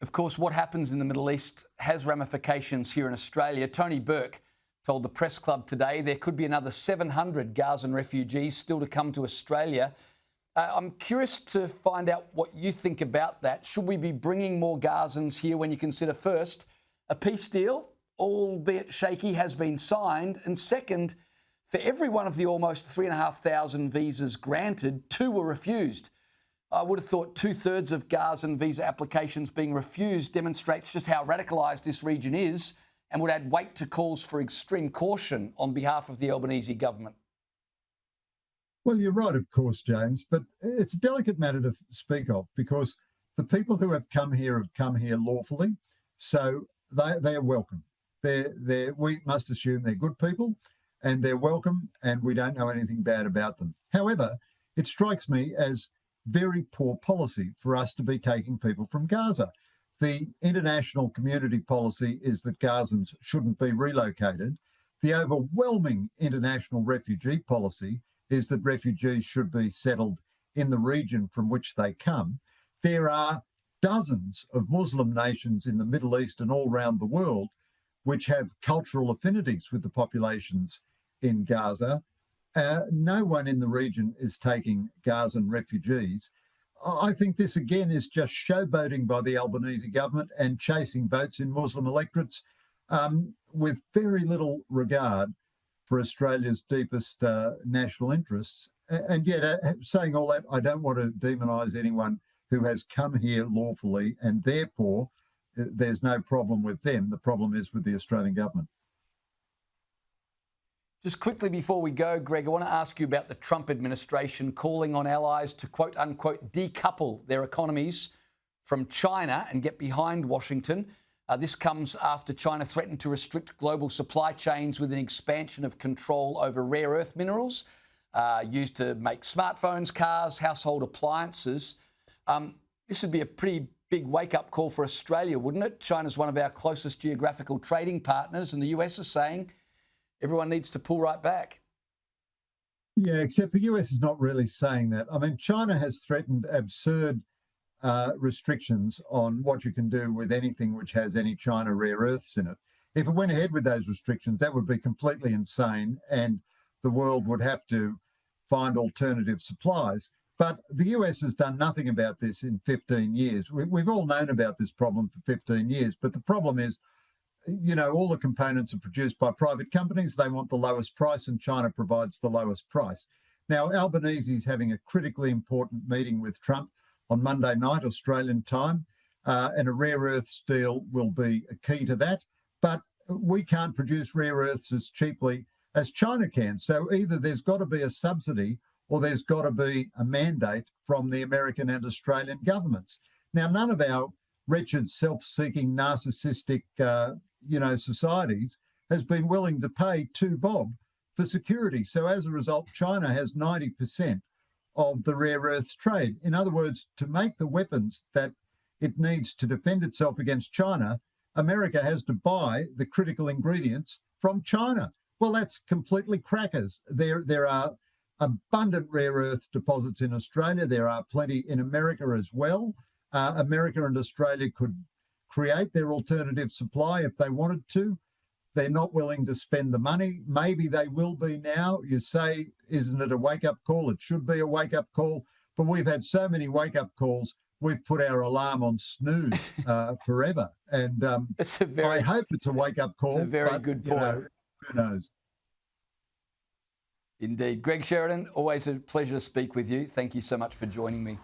Of course, what happens in the Middle East has ramifications here in Australia. Tony Burke told the Press Club today there could be another 700 Gazan refugees still to come to Australia. I'm curious to find out what you think about that. Should we be bringing more Gazans here when you consider, first, a peace deal, albeit shaky, has been signed, and second, for every one of the almost 3,500 visas granted, 2 were refused. I would have thought 2/3 of Gazan visa applications being refused demonstrates just how radicalised this region is and would add weight to calls for extreme caution on behalf of the Albanese government. Well, you're right, of course, James, but it's a delicate matter to speak of because the people who have come here lawfully, so they are welcome. We must assume they're good people and they're welcome and we don't know anything bad about them. However, it strikes me as very poor policy for us to be taking people from Gaza. The international community policy is that Gazans shouldn't be relocated. The overwhelming international refugee policy is that refugees should be settled in the region from which they come. There are dozens of Muslim nations in the Middle East and all around the world which have cultural affinities with the populations in Gaza. No one in the region is taking Gazan refugees. I think this, again, is just showboating by the Albanese government and chasing votes in Muslim electorates with very little regard for Australia's deepest national interests. And yet, saying all that, I don't want to demonise anyone who has come here lawfully, and therefore there's no problem with them. The problem is with the Australian government. Just quickly before we go, Greg, I want to ask you about the Trump administration calling on allies to, quote unquote, decouple their economies from China and get behind Washington. This comes after China threatened to restrict global supply chains with an expansion of control over rare earth minerals used to make smartphones, cars, household appliances. This would be a pretty big wake-up call for Australia, wouldn't it? China's one of our closest geographical trading partners, and the US is saying everyone needs to pull right back. Yeah, except the US is not really saying that. I mean, China has threatened absurd restrictions on what you can do with anything which has any China rare earths in it. If it went ahead with those restrictions, that would be completely insane and the world would have to find alternative supplies. But the US has done nothing about this in 15 years. We've all known about this problem for 15 years, but the problem is, you know, all the components are produced by private companies. They want the lowest price and China provides the lowest price. Now, Albanese is having a critically important meeting with Trump on Monday night, Australian time, and a rare earths deal will be a key to that. But we can't produce rare earths as cheaply as China can. So either there's got to be a subsidy or there's got to be a mandate from the American and Australian governments. Now, none of our wretched, self-seeking, narcissistic, societies has been willing to pay 2 bob for security. So as a result, China has 90% of the rare earths trade. In other words, to make the weapons that it needs to defend itself against China, America has to buy the critical ingredients from China. Well, that's completely crackers. There are abundant rare earth deposits in Australia. There are plenty in America as well. America and Australia could create their alternative supply if they wanted to. They're not willing to spend the money. Maybe they will be now. You say, isn't it a wake-up call? It should be a wake-up call. But we've had so many wake-up calls, we've put our alarm on snooze forever. And I hope it's a wake-up call. It's a very good point. Who knows? Indeed. Greg Sheridan, always a pleasure to speak with you. Thank you so much for joining me.